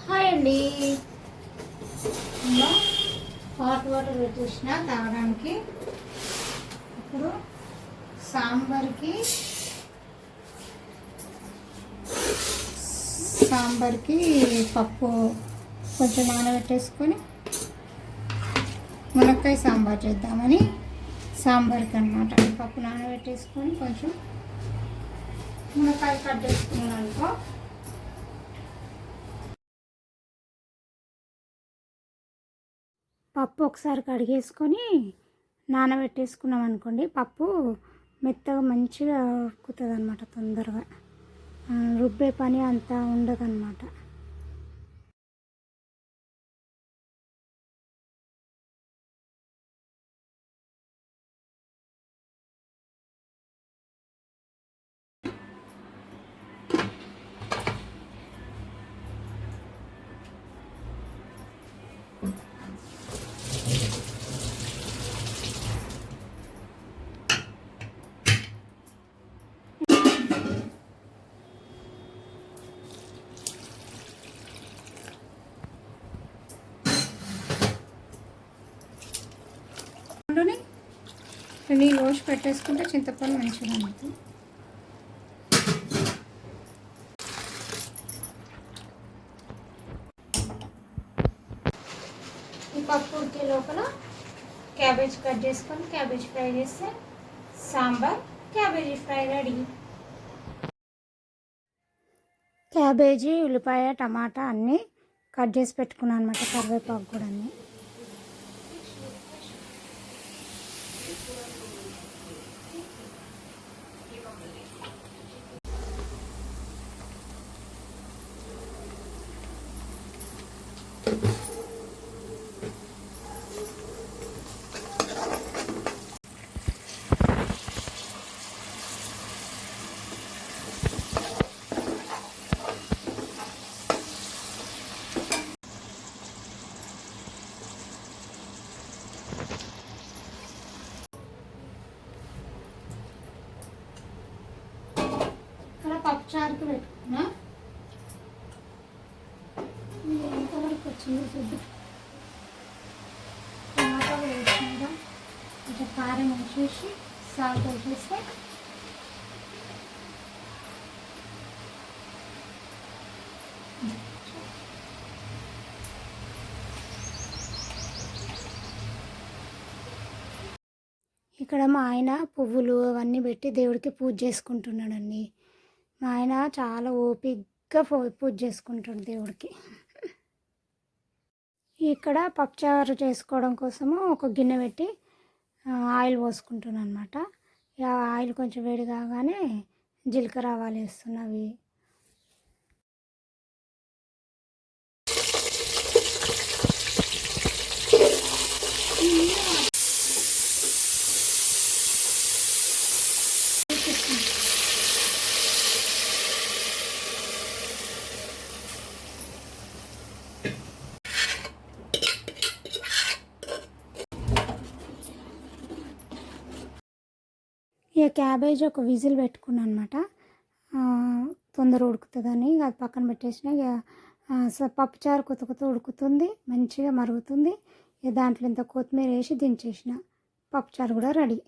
Hi అండి. ఇలా hot water పెట్టేసిన తాగడానికి. ఇప్పుడు సాంబార్కి పప్పు కొంచెం నానబెట్టేసుకొని మునక్కాయ సాంబార్ చేద్దామని, సాంబార్కి అన్నమాట. పప్పు నానబెట్టేసుకొని కొంచెం మునక్కాయ కట్ చేసుకున్నాను అనుకో. పప్పు ఒకసారి కడిగేసుకొని నానబెట్టేసుకున్నాం అనుకోండి, పప్పు మెత్తగా మంచిగా ఉడుకుతుంది అన్నమాట. తొందరగా రుబ్బే పని అంతా ఉండదు అన్నమాట. నీళ్ళు పోసి పెట్టేసుకుంటే చింతపండు మంచిగా ఉంటుంది. ఈ పప్పు ఉడికే లోపల క్యాబేజ్ కట్ చేసుకొని క్యాబేజ్ ఫ్రై చేస్తే sambar cabbage fry ready. Cabbage, ఉల్లిపాయ, టమాటా అన్నీ కట్ చేసి పెట్టుకున్నాను అన్నమాట. కరివేపాకు కూడా అన్నీ. పప్పుచారుకు పెట్టుకున్నా. ఎంతవరకు వచ్చిందో చూద్దాం. టమాటా వేసినాక కొంచెం కారం వేసేసి సాల్ట్ వేసేస్తే ఇక్కడ మా ఆయన పువ్వులు అవన్నీ పెట్టి దేవుడికి పూజ చేసుకుంటున్నాడండి. మా ఆయన చాలా ఓపికగా పూజ చేసుకుంటాడు దేవుడికి. ఇక్కడ పప్పుచారు చేసుకోవడం కోసము ఒక గిన్నె పెట్టి ఆయిల్ పోసుకుంటున్నాను అనమాట. ఆయిల్ కొంచెం వేడి కాగానే జీలకర్ర ఆవాలు వేస్తున్నవి. ఇక క్యాబేజ్ ఒక విజిల్ పెట్టుకున్నాను అనమాట. తొందర ఉడుకుతుందని అది పక్కన పెట్టేసిన. ఇక పప్పుచారు కొత్త కొత్త ఉడుకుతుంది, మంచిగా మరుగుతుంది. ఇక దాంట్లో ఇంత కొత్తిమీర వేసి దించేసిన. పప్పుచారు కూడా రెడీ.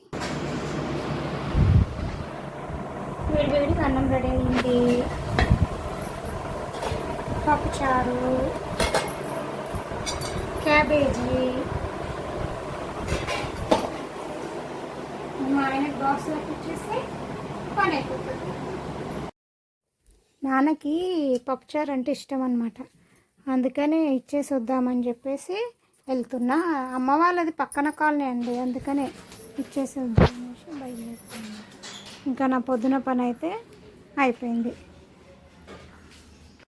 వేడివేడిగా అన్నం రెడీ అయింది. పప్పుచారు, క్యాబేజీ. మా ఆయనకి బాక్స్లోకి ఇచ్చేస్తే పని అయిపోతుంది. నాన్నకి పప్పుచారు అంటే ఇష్టం అన్నమాట. అందుకని ఇచ్చేసి వద్దామని చెప్పేసి వెళ్తున్నా. అమ్మ వాళ్ళది పక్కన కాలనీ అండి, అందుకనే ఇచ్చేసి వద్దామనేసి బయలుదేరుతున్నాను. ఇంకా నా పొద్దున పని అయితే అయిపోయింది.